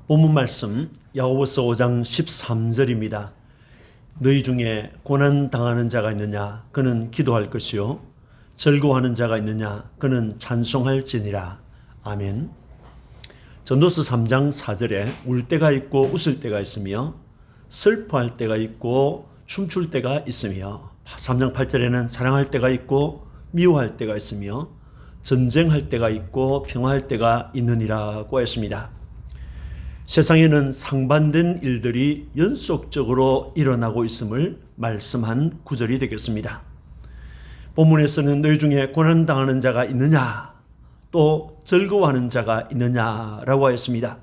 본문 말씀 야고보서 5장 13절입니다. 너희 중에 고난 당하는 자가 있느냐 그는 기도할 것이요 즐거워하는 자가 있느냐 그는 찬송할지니라. 아멘. 전도서 3장 4절에 울 때가 있고 웃을 때가 있으며 슬퍼할 때가 있고 춤출 때가 있으며 3장 8절에는 사랑할 때가 있고 미워할 때가 있으며 전쟁할 때가 있고 평화할 때가 있느니라고 했습니다. 세상에는 상반된 일들이 연속적으로 일어나고 있음을 말씀한 구절이 되겠습니다. 본문에서는 너희 중에 고난당하는 자가 있느냐 또 즐거워하는 자가 있느냐라고 하였습니다.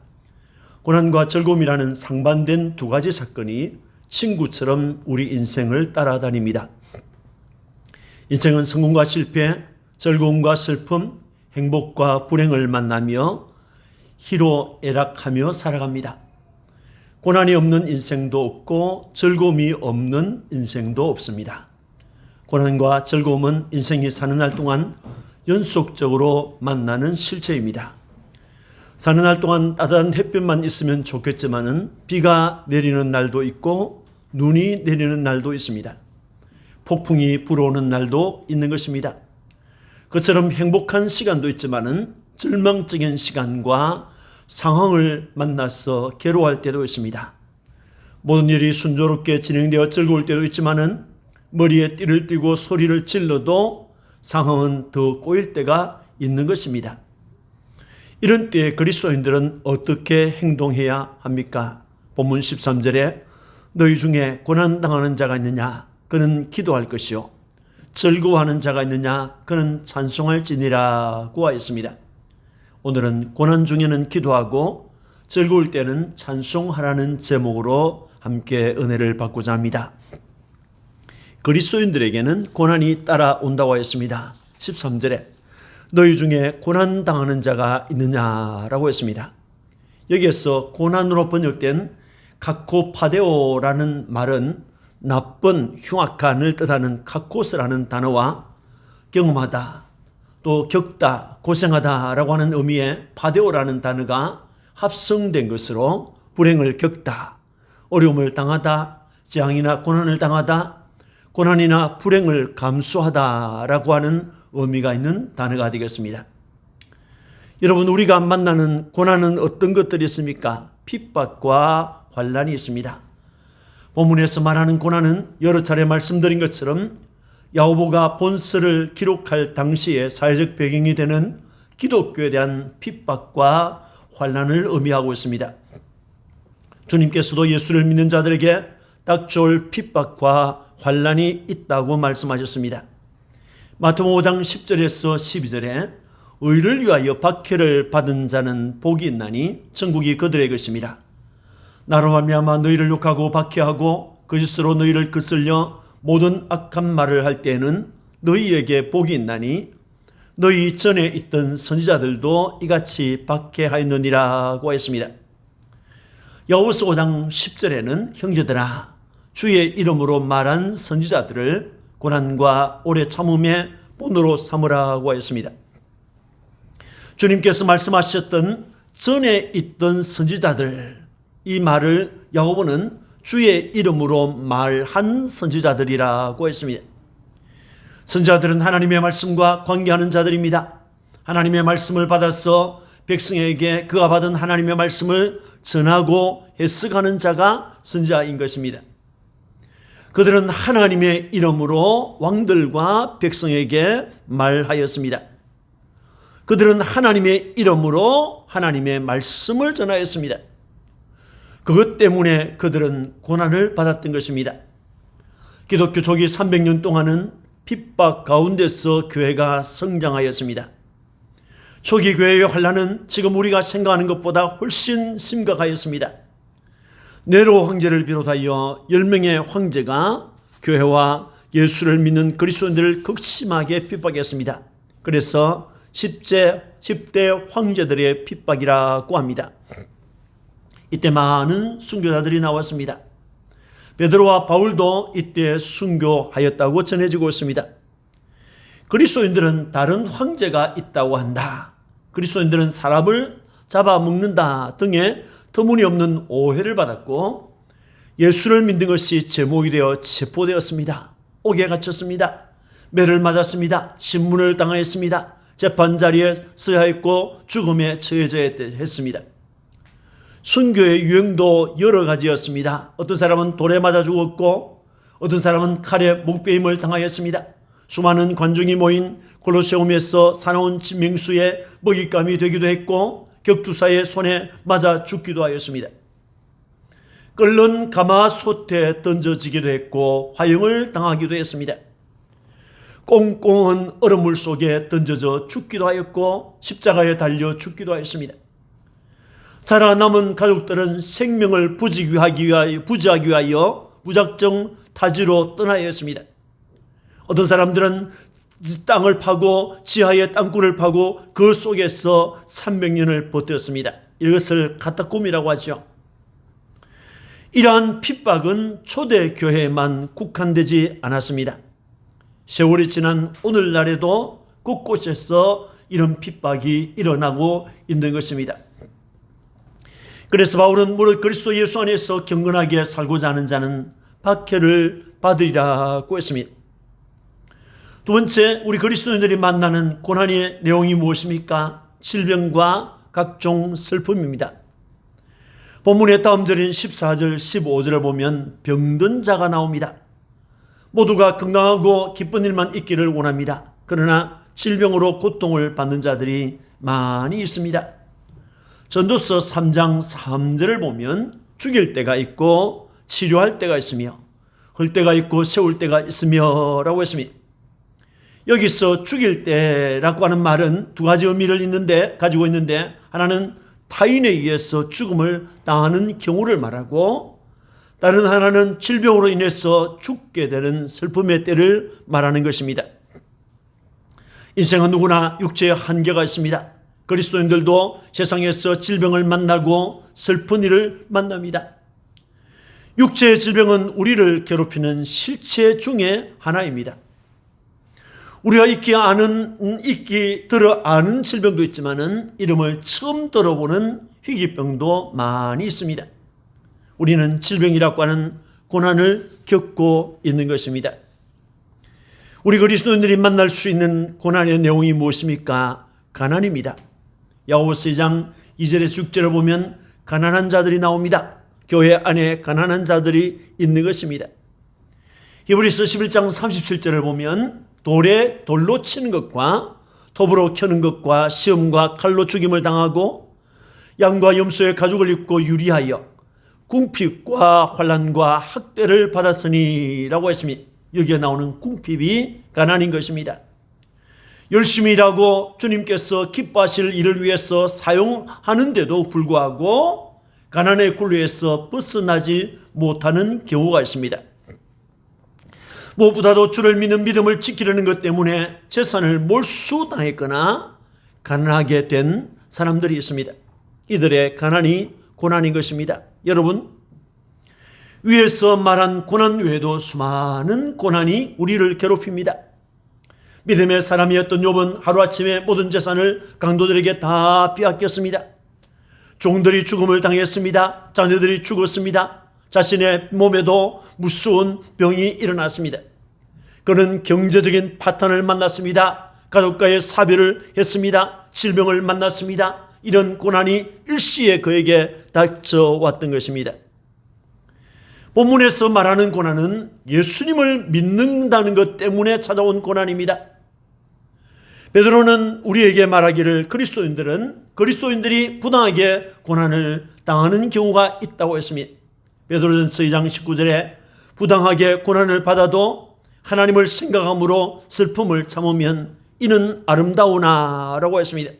고난과 즐거움이라는 상반된 두 가지 사건이 친구처럼 우리 인생을 따라다닙니다. 인생은 성공과 실패, 즐거움과 슬픔, 행복과 불행을 만나며 희로애락하며 살아갑니다. 고난이 없는 인생도 없고 즐거움이 없는 인생도 없습니다. 고난과 즐거움은 인생이 사는 날 동안 연속적으로 만나는 실체입니다. 사는 날 동안 따뜻한 햇볕만 있으면 좋겠지만은 비가 내리는 날도 있고 눈이 내리는 날도 있습니다. 폭풍이 불어오는 날도 있는 것입니다. 그처럼 행복한 시간도 있지만은 절망적인 시간과 상황을 만나서 괴로워할 때도 있습니다. 모든 일이 순조롭게 진행되어 즐거울 때도 있지만은 머리에 띠를 띠고 소리를 질러도 상황은 더 꼬일 때가 있는 것입니다. 이런 때에 그리스도인들은 어떻게 행동해야 합니까? 본문 13절에 너희 중에 고난당하는 자가 있느냐 그는 기도할 것이요 즐거워하는 자가 있느냐 그는 찬송할지니라고 하였습니다. 오늘은 고난 중에는 기도하고 즐거울 때는 찬송하라는 제목으로 함께 은혜를 받고자 합니다. 그리스도인들에게는 고난이 따라온다고 하였습니다. 13절에 너희 중에 고난당하는 자가 있느냐라고 했습니다. 여기에서 고난으로 번역된 카코파데오라는 말은 나쁜, 흉악한을 뜻하는 카코스라는 단어와 경험하다, 또 겪다, 고생하다라고 하는 의미의 파데오라는 단어가 합성된 것으로 불행을 겪다, 어려움을 당하다, 재앙이나 고난을 당하다, 고난이나 불행을 감수하다라고 하는 의미가 있는 단어가 되겠습니다. 여러분, 우리가 만나는 고난은 어떤 것들이 있습니까? 핍박과 환난이 있습니다. 본문에서 말하는 고난은 여러 차례 말씀드린 것처럼 야고보가 본서를 기록할 당시의 사회적 배경이 되는 기독교에 대한 핍박과 환난을 의미하고 있습니다. 주님께서도 예수를 믿는 자들에게 닥쳐올 핍박과 환난이 있다고 말씀하셨습니다. 마태복음 5장 10절에서 12절에 의를 위하여 박해를 받은 자는 복이 있나니 천국이 그들의 것입니다. 나로 말미암아 너희를 욕하고 박해하고 거짓으로 너희를 거슬려 모든 악한 말을 할 때에는 너희에게 복이 있나니 너희 전에 있던 선지자들도 이같이 박해하였느니라고 했습니다. 야고보서 5장 10절에는 형제들아 주의 이름으로 말한 선지자들을 고난과 오래 참음의 본으로 삼으라고 했습니다. 주님께서 말씀하셨던 전에 있던 선지자들, 이 말을 야고보는 주의 이름으로 말한 선지자들이라고 했습니다. 선지자들은 하나님의 말씀과 관계하는 자들입니다. 하나님의 말씀을 받아서 백성에게 그가 받은 하나님의 말씀을 전하고 해석하는 자가 선지자인 것입니다. 그들은 하나님의 이름으로 왕들과 백성에게 말하였습니다. 그들은 하나님의 이름으로 하나님의 말씀을 전하였습니다. 그것 때문에 그들은 고난을 받았던 것입니다. 기독교 초기 300년 동안은 핍박 가운데서 교회가 성장하였습니다. 초기 교회의 환난은 지금 우리가 생각하는 것보다 훨씬 심각하였습니다. 네로 황제를 비롯하여 10명의 황제가 교회와 예수를 믿는 그리스도인들을 극심하게 핍박했습니다. 그래서 10대 황제들의 핍박이라고 합니다. 이때 많은 순교자들이 나왔습니다. 베드로와 바울도 이때 순교하였다고 전해지고 있습니다. 그리스도인들은 다른 황제가 있다고 한다. 그리스도인들은 사람을 잡아먹는다 등의 터무니없는 오해를 받았고 예수를 믿는 것이 제목이 되어 체포되었습니다. 옥에 갇혔습니다. 매를 맞았습니다. 신문을 당하였습니다. 재판 자리에 서야 했고 죽음에 처해져야 했습니다. 순교의 유형도 여러 가지였습니다. 어떤 사람은 돌에 맞아 죽었고 어떤 사람은 칼에 목베임을 당하였습니다. 수많은 관중이 모인 콜로세움에서 사나운 맹수의 먹잇감이 되기도 했고 격투사의 손에 맞아 죽기도 하였습니다. 끓는 가마솥에 던져지기도 했고 화형을 당하기도 했습니다. 꽁꽁한 얼음물 속에 던져져 죽기도 하였고 십자가에 달려 죽기도 하였습니다. 살아남은 가족들은 생명을 부지하기 위하여 무작정 타지로 떠나야 했습니다. 어떤 사람들은 땅을 파고 지하에 땅굴을 파고 그 속에서 300년을 버텼습니다. 이것을 카타콤이라고 하죠. 이러한 핍박은 초대교회에만 국한되지 않았습니다. 세월이 지난 오늘날에도 곳곳에서 이런 핍박이 일어나고 있는 것입니다. 그래서 바울은 무릇 그리스도 예수 안에서 경건하게 살고자 하는 자는 박해를 받으리라고 했습니다. 두 번째, 우리 그리스도인들이 만나는 고난의 내용이 무엇입니까? 질병과 각종 슬픔입니다. 본문의 다음 절인 14절, 15절을 보면 병든 자가 나옵니다. 모두가 건강하고 기쁜 일만 있기를 원합니다. 그러나 질병으로 고통을 받는 자들이 많이 있습니다. 전도서 3장 3절을 보면 죽일 때가 있고 치료할 때가 있으며 헐 때가 있고 세울 때가 있으며 라고 했습니다. 여기서 죽일 때라고 하는 말은 두 가지 의미를 가지고 있는데 하나는 타인에 의해서 죽음을 당하는 경우를 말하고 다른 하나는 질병으로 인해서 죽게 되는 슬픔의 때를 말하는 것입니다. 인생은 누구나 육체의 한계가 있습니다. 그리스도인들도 세상에서 질병을 만나고 슬픈 일을 만납니다. 육체의 질병은 우리를 괴롭히는 실체 중에 하나입니다. 우리가 익히 들어 아는 질병도 있지만은 이름을 처음 들어보는 희귀병도 많이 있습니다. 우리는 질병이라고 하는 고난을 겪고 있는 것입니다. 우리 그리스도인들이 만날 수 있는 고난의 내용이 무엇입니까? 가난입니다. 야고보서 2장 2절에서 6절을 보면 가난한 자들이 나옵니다. 교회 안에 가난한 자들이 있는 것입니다. 히브리서 11장 37절을 보면 돌에 돌로 치는 것과 톱으로 켜는 것과 시험과 칼로 죽임을 당하고 양과 염소의 가죽을 입고 유리하여 궁핍과 환난과 학대를 받았으니 라고 했습니다. 여기에 나오는 궁핍이 가난인 것입니다. 열심히 일하고 주님께서 기뻐하실 일을 위해서 사용하는데도 불구하고 가난의 굴레에서 벗어나지 못하는 경우가 있습니다. 무엇보다도 주를 믿는 믿음을 지키려는 것 때문에 재산을 몰수당했거나 가난하게 된 사람들이 있습니다. 이들의 가난이 고난인 것입니다. 여러분, 위에서 말한 고난 외에도 수많은 고난이 우리를 괴롭힙니다. 믿음의 사람이었던 욥은 하루아침에 모든 재산을 강도들에게 다 빼앗겼습니다. 종들이 죽음을 당했습니다. 자녀들이 죽었습니다. 자신의 몸에도 무서운 병이 일어났습니다. 그는 경제적인 파탄을 만났습니다. 가족과의 사별을 했습니다. 질병을 만났습니다. 이런 고난이 일시에 그에게 닥쳐왔던 것입니다. 본문에서 말하는 고난은 예수님을 믿는다는 것 때문에 찾아온 고난입니다. 베드로는 우리에게 말하기를 그리스도인들이 부당하게 고난을 당하는 경우가 있다고 했습니다. 베드로전서 2장 19절에 부당하게 고난을 받아도 하나님을 생각함으로 슬픔을 참으면 이는 아름다우나 라고 했습니다.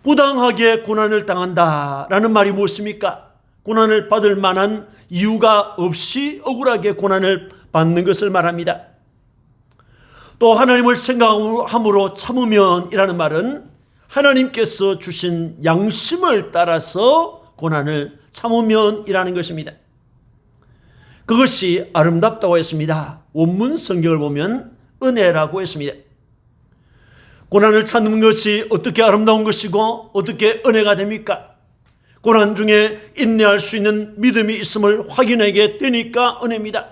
부당하게 고난을 당한다라는 말이 무엇입니까? 고난을 받을 만한 이유가 없이 억울하게 고난을 받는 것을 말합니다. 또 하나님을 생각함으로 참으면 이라는 말은 하나님께서 주신 양심을 따라서 고난을 참으면 이라는 것입니다. 그것이 아름답다고 했습니다. 원문 성경을 보면 은혜라고 했습니다. 고난을 참는 것이 어떻게 아름다운 것이고 어떻게 은혜가 됩니까? 고난 중에 인내할 수 있는 믿음이 있음을 확인하게 되니까 은혜입니다.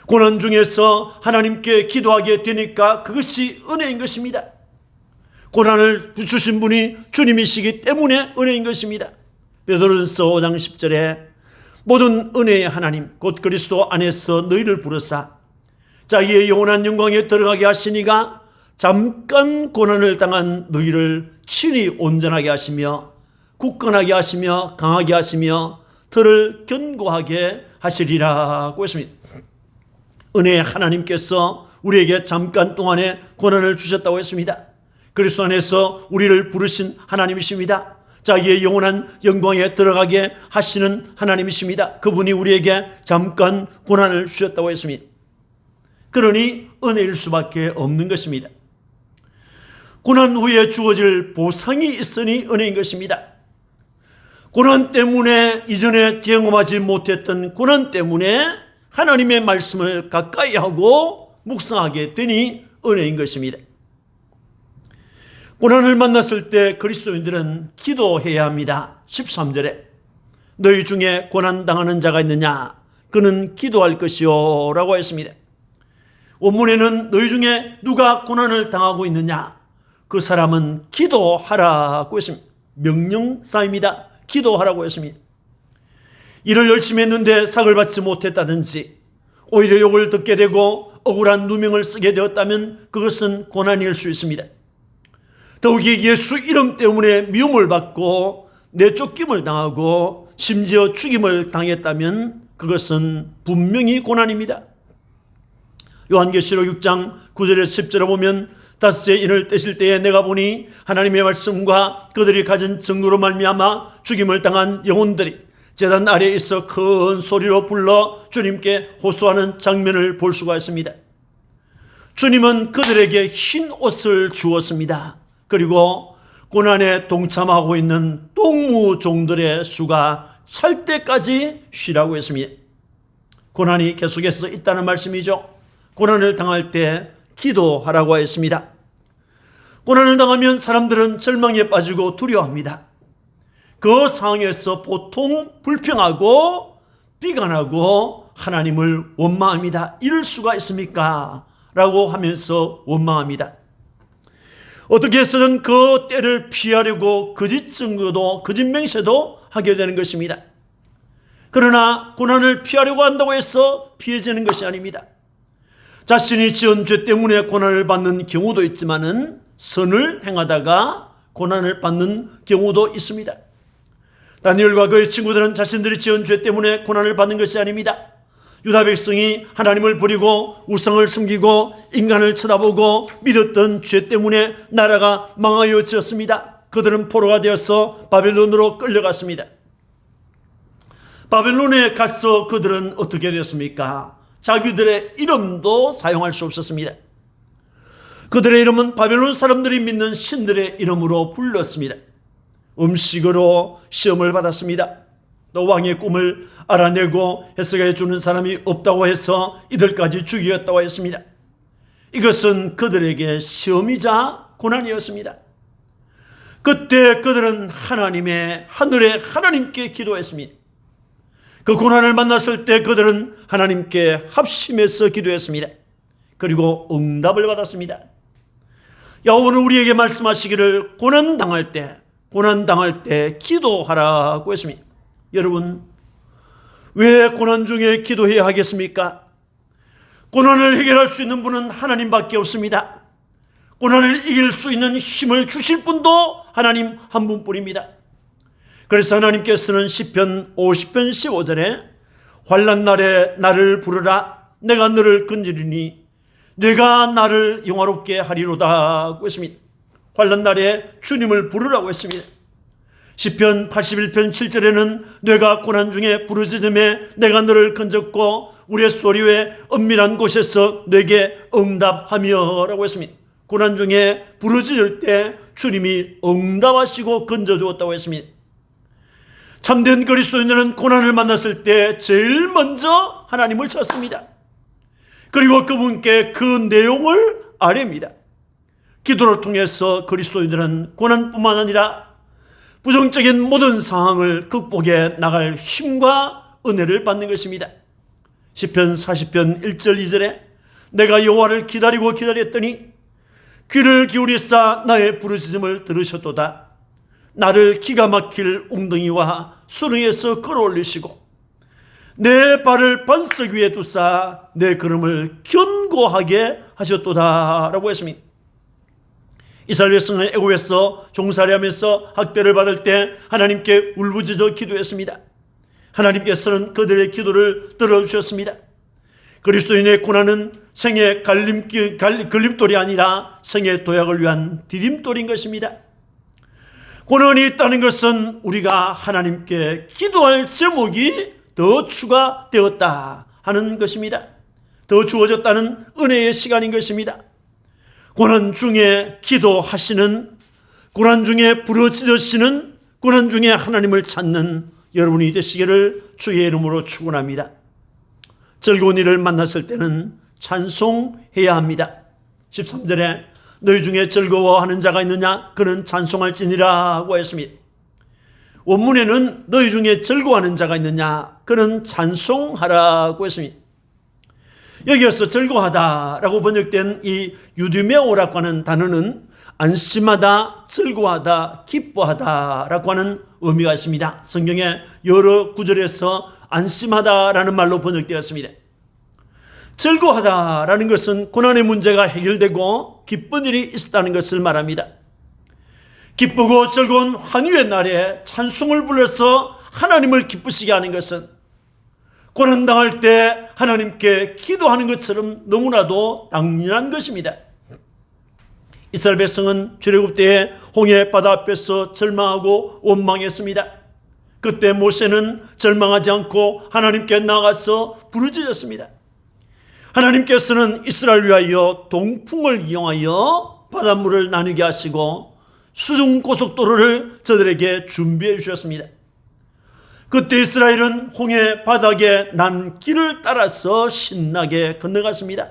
고난 중에서 하나님께 기도하게 되니까 그것이 은혜인 것입니다. 고난을 주신 분이 주님이시기 때문에 은혜인 것입니다. 베드로전서 5장 10절에 모든 은혜의 하나님 곧 그리스도 안에서 너희를 부르사 자기의 영원한 영광에 들어가게 하시니가 잠깐 고난을 당한 너희를 친히 온전하게 하시며 굳건하게 하시며 강하게 하시며 털을 견고하게 하시리라고 했습니다. 은혜의 하나님께서 우리에게 잠깐 동안의 고난을 주셨다고 했습니다. 그리스도 안에서 우리를 부르신 하나님이십니다. 자기의 영원한 영광에 들어가게 하시는 하나님이십니다. 그분이 우리에게 잠깐 고난을 주셨다고 했습니다. 그러니 은혜일 수밖에 없는 것입니다. 고난 후에 주어질 보상이 있으니 은혜인 것입니다. 고난 때문에 이전에 경험하지 못했던 고난 때문에 하나님의 말씀을 가까이 하고 묵상하게 되니 은혜인 것입니다. 고난을 만났을 때 그리스도인들은 기도해야 합니다. 13절에 너희 중에 고난당하는 자가 있느냐 그는 기도할 것이요 라고 했습니다. 원문에는 너희 중에 누가 고난을 당하고 있느냐 그 사람은 기도하라고 했습니다. 명령사입니다. 기도하라고 했습니다. 일을 열심히 했는데 상을 받지 못했다든지 오히려 욕을 듣게 되고 억울한 누명을 쓰게 되었다면 그것은 고난일 수 있습니다. 더욱이 예수 이름 때문에 미움을 받고 내쫓김을 당하고 심지어 죽임을 당했다면 그것은 분명히 고난입니다. 요한계시록 6장 9절에 10절에 보면 다섯째 인을 떼실 때에 내가 보니 하나님의 말씀과 그들이 가진 증거로 말미암아 죽임을 당한 영혼들이 제단 아래에 있어 큰 소리로 불러 주님께 호소하는 장면을 볼 수가 있습니다. 주님은 그들에게 흰 옷을 주었습니다. 그리고 고난에 동참하고 있는 동무종들의 수가 찰 때까지 쉬라고 했습니다. 고난이 계속해서 있다는 말씀이죠. 고난을 당할 때 기도하라고 했습니다. 고난을 당하면 사람들은 절망에 빠지고 두려워합니다. 그 상황에서 보통 불평하고 비관하고 하나님을 원망합니다. 이럴 수가 있습니까? 라고 하면서 원망합니다. 어떻게 해서든 그 때를 피하려고 거짓 증거도 거짓 맹세도 하게 되는 것입니다. 그러나 고난을 피하려고 한다고 해서 피해지는 것이 아닙니다. 자신이 지은 죄 때문에 고난을 받는 경우도 있지만은 선을 행하다가 고난을 받는 경우도 있습니다. 다니엘과 그의 친구들은 자신들이 지은 죄 때문에 고난을 받는 것이 아닙니다. 유다 백성이 하나님을 버리고 우상을 섬기고 인간을 쳐다보고 믿었던 죄 때문에 나라가 망하여졌습니다. 그들은 포로가 되어서 바벨론으로 끌려갔습니다. 바벨론에 가서 그들은 어떻게 되었습니까? 자기들의 이름도 사용할 수 없었습니다. 그들의 이름은 바벨론 사람들이 믿는 신들의 이름으로 불렀습니다. 음식으로 시험을 받았습니다. 또 왕의 꿈을 알아내고 해석해 주는 사람이 없다고 해서 이들까지 죽이었다고 했습니다. 이것은 그들에게 시험이자 고난이었습니다. 그때 그들은 하나님의 하늘의 하나님께 기도했습니다. 그 고난을 만났을 때 그들은 하나님께 합심해서 기도했습니다. 그리고 응답을 받았습니다. 여호와는 우리에게 말씀하시기를 고난당할 때 기도하라고 했습니다. 여러분, 왜 고난 중에 기도해야 하겠습니까? 고난을 해결할 수 있는 분은 하나님밖에 없습니다. 고난을 이길 수 있는 힘을 주실 분도 하나님 한 분뿐입니다. 그래서 하나님께서는 시편 50편 15절에 환난 날에 나를 부르라 내가 너를 건지리니 내가 나를 영화롭게 하리로다 했습니다. 환난 날에 주님을 부르라고 했습니다. 시편 81편 7절에는 내가 고난 중에 부르짖음에 내가 너를 건졌고 우리의 소리에 은밀한 곳에서 내게 응답하며 라고 했습니다. 고난 중에 부르짖을 때 주님이 응답하시고 건져주었다고 했습니다. 참된 그리스도인들은 고난을 만났을 때 제일 먼저 하나님을 찾습니다. 그리고 그분께 그 내용을 아뢰입니다. 기도를 통해서 그리스도인들은 고난뿐만 아니라 부정적인 모든 상황을 극복해 나갈 힘과 은혜를 받는 것입니다. 시편 40편 1절 2절에 내가 여호와를 기다리고 기다렸더니 귀를 기울이사 나의 부르짖음을 들으셨도다. 나를 기가 막힐 웅덩이와 수렁에서 끌어올리시고 내 발을 반석 위에 두사 내 걸음을 견고하게 하셨도다 라고 했습니다. 이스라엘 백성은 애굽에서 종살이하면서 학대를 받을 때 하나님께 울부짖어 기도했습니다. 하나님께서는 그들의 기도를 들어주셨습니다. 그리스도인의 고난은 생의 걸림돌이 아니라 생의 도약을 위한 디딤돌인 것입니다. 고난이 있다는 것은 우리가 하나님께 기도할 제목이 더 추가되었다 하는 것입니다. 더 주어졌다는 은혜의 시간인 것입니다. 고난 중에 기도하시는, 고난 중에 부르짖으시는, 고난 중에 하나님을 찾는 여러분이 되시기를 주의 이름으로 축원합니다. 즐거운 일을 만났을 때는 찬송해야 합니다. 13절에 너희 중에 즐거워하는 자가 있느냐 그는 찬송할지니라고 했습니다. 원문에는 너희 중에 즐거워하는 자가 있느냐 그는 찬송하라고 했습니다. 여기에서 즐거워하다라고 번역된 이 유디메오라고 하는 단어는 안심하다, 즐거워하다, 기뻐하다라고 하는 의미가 있습니다. 성경의 여러 구절에서 안심하다라는 말로 번역되었습니다. 즐거워하다라는 것은 고난의 문제가 해결되고 기쁜 일이 있었다는 것을 말합니다. 기쁘고 즐거운 환희의 날에 찬송을 불러서 하나님을 기쁘시게 하는 것은 고난당할 때 하나님께 기도하는 것처럼 너무나도 당연한 것입니다. 이스라엘 백성은 출애굽 때에 홍해 바다 앞에서 절망하고 원망했습니다. 그때 모세는 절망하지 않고 하나님께 나가서 부르짖었습니다. 하나님께서는 이스라엘 위하여 동풍을 이용하여 바닷물을 나누게 하시고 수중 고속도로를 저들에게 준비해 주셨습니다. 그때 이스라엘은 홍해 바닥에 난 길을 따라서 신나게 건너갔습니다.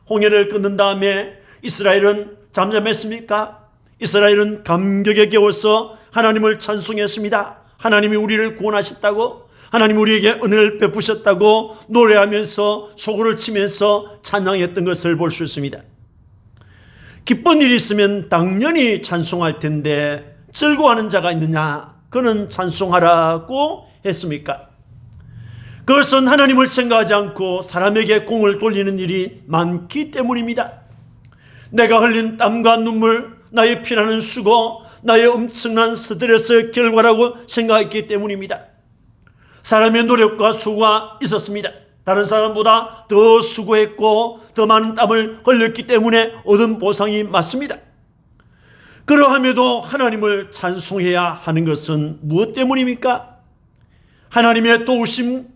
홍해를 건넌 다음에 이스라엘은 잠잠했습니까? 이스라엘은 감격에 겨워서 하나님을 찬송했습니다. 하나님이 우리를 구원하셨다고, 하나님 우리에게 은혜를 베푸셨다고 노래하면서 소고를 치면서 찬양했던 것을 볼 수 있습니다. 기쁜 일이 있으면 당연히 찬송할 텐데 즐거워하는 자가 있느냐? 그는 찬송하라고 했습니까? 그것은 하나님을 생각하지 않고 사람에게 공을 돌리는 일이 많기 때문입니다. 내가 흘린 땀과 눈물, 나의 피나는 수고, 나의 엄청난 스트레스의 결과라고 생각했기 때문입니다. 사람의 노력과 수고가 있었습니다. 다른 사람보다 더 수고했고 더 많은 땀을 흘렸기 때문에 얻은 보상이 맞습니다. 그러함에도 하나님을 찬송해야 하는 것은 무엇 때문입니까? 하나님의 도우심,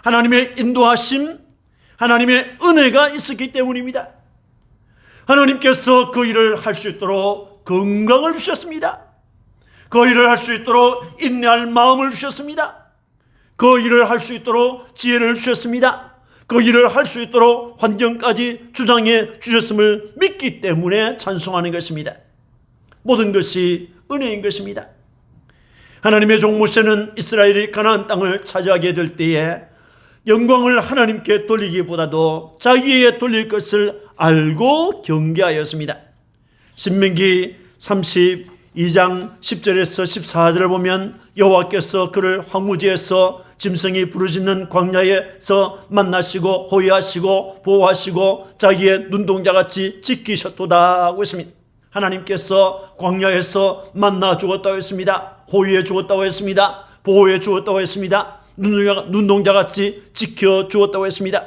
하나님의 인도하심, 하나님의 은혜가 있었기 때문입니다. 하나님께서 그 일을 할 수 있도록 건강을 주셨습니다. 그 일을 할 수 있도록 인내할 마음을 주셨습니다. 그 일을 할 수 있도록 지혜를 주셨습니다. 그 일을 할 수 있도록 환경까지 주장해 주셨음을 믿기 때문에 찬송하는 것입니다. 모든 것이 은혜인 것입니다. 하나님의 종 모세는 이스라엘이 가나안 땅을 차지하게 될 때에 영광을 하나님께 돌리기보다도 자기에게 돌릴 것을 알고 경계하였습니다. 신명기 32장 10절에서 14절을 보면 여호와께서 그를 황무지에서 짐승이 부르짖는 광야에서 만나시고 호위하시고 보호하시고 자기의 눈동자같이 지키셨도다 하고 있습니다. 하나님께서 광야에서 만나 주었다고 했습니다. 호위해 주었다고 했습니다. 보호해 주었다고 했습니다. 눈동자같이 지켜 주었다고 했습니다.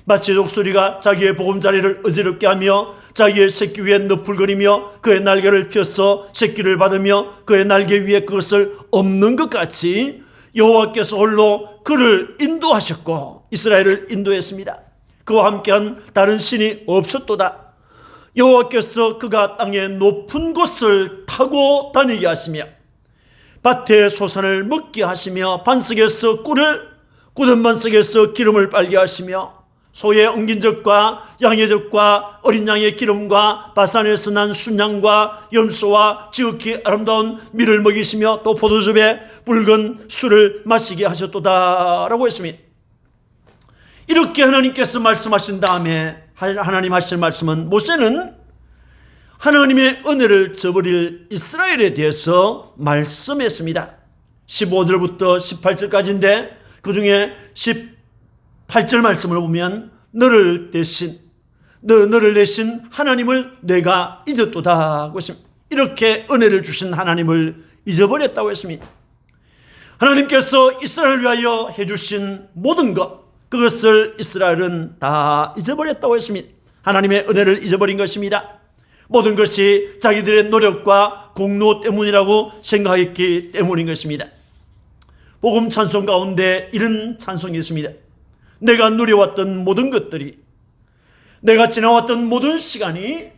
마치 독수리가 자기의 보금자리를 어지럽게 하며 자기의 새끼 위에 너풀거리며 그의 날개를 펴서 새끼를 받으며 그의 날개 위에 그것을 엎는 것 같이 여호와께서 홀로 그를 인도하셨고 이스라엘을 인도했습니다. 그와 함께한 다른 신이 없었도다. 여호와께서 그가 땅의 높은 곳을 타고 다니게 하시며 밭의 소산을 먹게 하시며 반석에서 꿀을 굳은 반석에서 기름을 빨게 하시며 소의 엉긴 젖과 양의 젖과 어린 양의 기름과 바산에서 난 순양과 염소와 지극히 아름다운 밀을 먹이시며 또 포도즙에 붉은 술을 마시게 하셨도다 라고 했습니다. 이렇게 하나님께서 말씀하신 다음에 하나님 하실 말씀은 모세는 하나님의 은혜를 저버릴 이스라엘에 대해서 말씀했습니다. 15절부터 18절까지인데 그 중에 18절 말씀을 보면 너를 대신 하나님을 내가 잊었도다 하고 했습니다. 이렇게 은혜를 주신 하나님을 잊어버렸다고 했습니다. 하나님께서 이스라엘을 위하여 해주신 모든 것, 그것을 이스라엘은 다 잊어버렸다고 했습니다. 하나님의 은혜를 잊어버린 것입니다. 모든 것이 자기들의 노력과 공로 때문이라고 생각했기 때문인 것입니다. 복음 찬송 가운데 이런 찬송이 있습니다. 내가 누려왔던 모든 것들이, 내가 지나왔던 모든 시간이,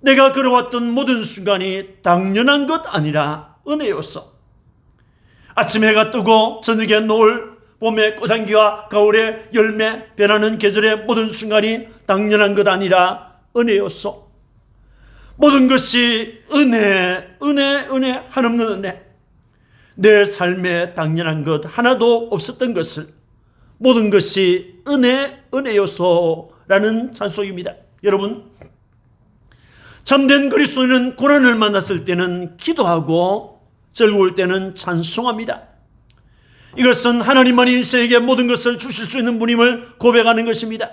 내가 걸어왔던 모든 순간이 당연한 것 아니라 은혜였어. 아침에 해가 뜨고 저녁에 노을, 봄에 꽃향기와 가을에 열매 변하는 계절의 모든 순간이 당연한 것 아니라 은혜였어. 모든 것이 은혜, 한없는 은혜. 내 삶에 당연한 것 하나도 없었던 것을 모든 것이 은혜였소라는 찬송입니다. 여러분, 참된 그리스도인은 고난을 만났을 때는 기도하고 즐거울 때는 찬송합니다. 이것은 하나님만이 인생에게 모든 것을 주실 수 있는 분임을 고백하는 것입니다.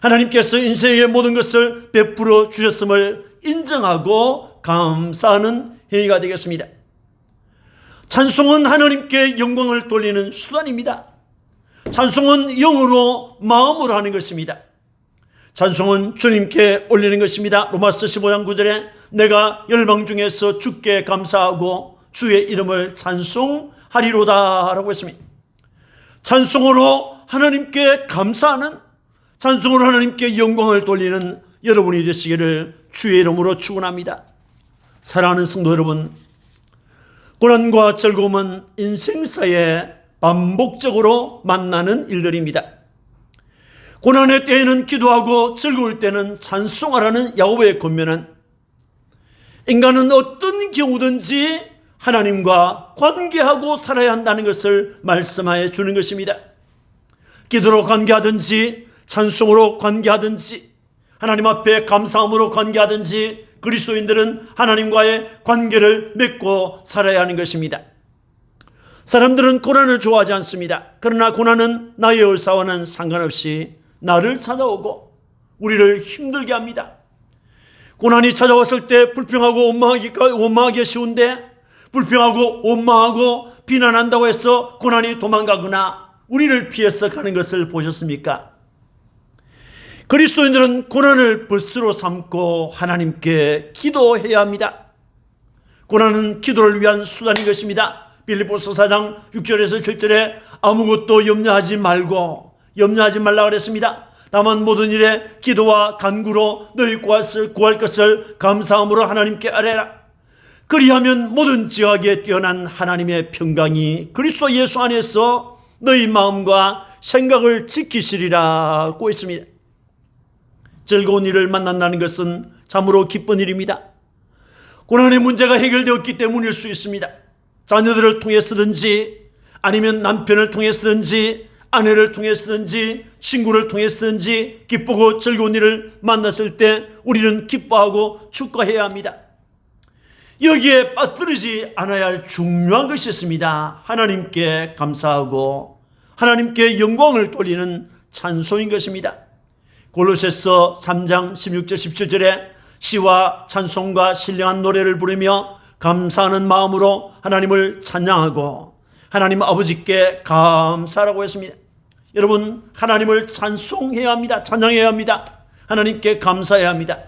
하나님께서 인생의 모든 것을 베풀어 주셨음을 인정하고 감사하는 행위가 되겠습니다. 찬송은 하나님께 영광을 돌리는 수단입니다. 찬송은 영으로 마음으로 하는 것입니다. 찬송은 주님께 올리는 것입니다. 로마서 15장 9절에 내가 열방 중에서 주께 감사하고 주의 이름을 찬송하리로다 라고 했습니다. 찬송으로 하나님께 감사하는, 찬송으로 하나님께 영광을 돌리는 여러분이 되시기를 주의 이름으로 축원합니다. 사랑하는 성도 여러분, 고난과 즐거움은 인생사에 반복적으로 만나는 일들입니다. 고난의 때에는 기도하고 즐거울 때는 찬송하라는 야고보의 권면은 인간은 어떤 경우든지 하나님과 관계하고 살아야 한다는 것을 말씀하여 주는 것입니다. 기도로 관계하든지 찬송으로 관계하든지 하나님 앞에 감사함으로 관계하든지 그리스도인들은 하나님과의 관계를 맺고 살아야 하는 것입니다. 사람들은 고난을 좋아하지 않습니다. 그러나 고난은 나의 의사와는 상관없이 나를 찾아오고 우리를 힘들게 합니다. 고난이 찾아왔을 때 불평하고 원망하기 쉬운데 불평하고 원망하고 비난한다고 해서 고난이 도망가거나 우리를 피해서 가는 것을 보셨습니까? 그리스도인들은 고난을 벌스로 삼고 하나님께 기도해야 합니다. 고난은 기도를 위한 수단인 것입니다. 빌립보서 4장 6절에서 7절에 아무것도 염려하지 말라 그랬습니다. 다만 모든 일에 기도와 간구로 너희 구할 것을 감사함으로 하나님께 아뢰라. 그리하면 모든 지각에 뛰어난 하나님의 평강이 그리스도 예수 안에서 너희 마음과 생각을 지키시리라고 했습니다. 즐거운 일을 만난다는 것은 참으로 기쁜 일입니다. 고난의 문제가 해결되었기 때문일 수 있습니다. 자녀들을 통해서든지 아니면 남편을 통해서든지 아내를 통해서든지 친구를 통해서든지 기쁘고 즐거운 일을 만났을 때 우리는 기뻐하고 축하해야 합니다. 여기에 빠뜨리지 않아야 할 중요한 것이 있습니다. 하나님께 감사하고 하나님께 영광을 돌리는 찬송인 것입니다. 골로새서 3장 16절 17절에 시와 찬송과 신령한 노래를 부르며 감사하는 마음으로 하나님을 찬양하고 하나님 아버지께 감사라고 했습니다. 여러분, 하나님을 찬송해야 합니다. 찬양해야 합니다. 하나님께 감사해야 합니다.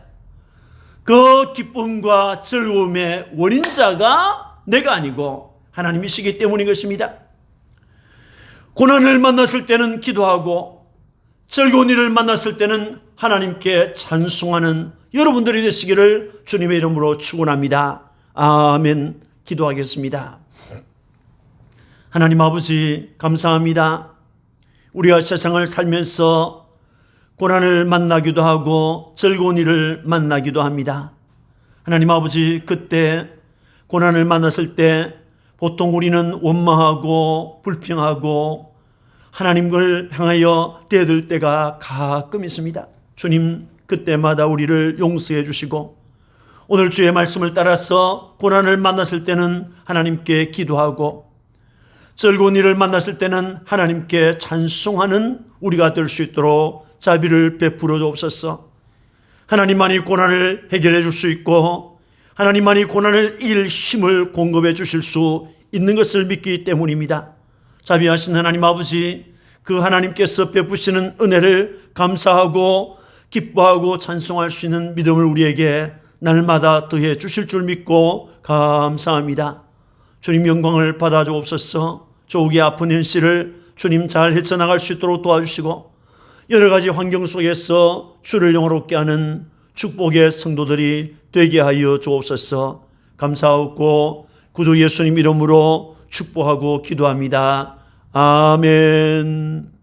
그 기쁨과 즐거움의 원인자가 내가 아니고 하나님이시기 때문인 것입니다. 고난을 만났을 때는 기도하고 즐거운 일을 만났을 때는 하나님께 찬송하는 여러분들이 되시기를 주님의 이름으로 축원합니다. 아멘. 기도하겠습니다. 하나님 아버지 감사합니다. 우리가 세상을 살면서 고난을 만나기도 하고 즐거운 일을 만나기도 합니다. 하나님 아버지, 그때 고난을 만났을 때 보통 우리는 원망하고 불평하고 하나님을 향하여 대들 때가 가끔 있습니다. 주님, 그때마다 우리를 용서해 주시고 오늘 주의 말씀을 따라서 고난을 만났을 때는 하나님께 기도하고 즐거운 일을 만났을 때는 하나님께 찬송하는 우리가 될 수 있도록 자비를 베풀어 주옵소서. 하나님만이 고난을 해결해 줄 수 있고 하나님만이 고난을 이길 힘을 공급해 주실 수 있는 것을 믿기 때문입니다. 자비하신 하나님 아버지, 그 하나님께서 베푸시는 은혜를 감사하고 기뻐하고 찬송할 수 있는 믿음을 우리에게 날마다 더해 주실 줄 믿고 감사합니다. 주님, 영광을 받아 주옵소서. 조국의 아픈 현실을 주님 잘 헤쳐나갈 수 있도록 도와주시고 여러 가지 환경 속에서 주를 영화롭게 하는 축복의 성도들이 되게 하여 주옵소서. 감사하고 구주 예수님 이름으로 축복하고 기도합니다. 아멘.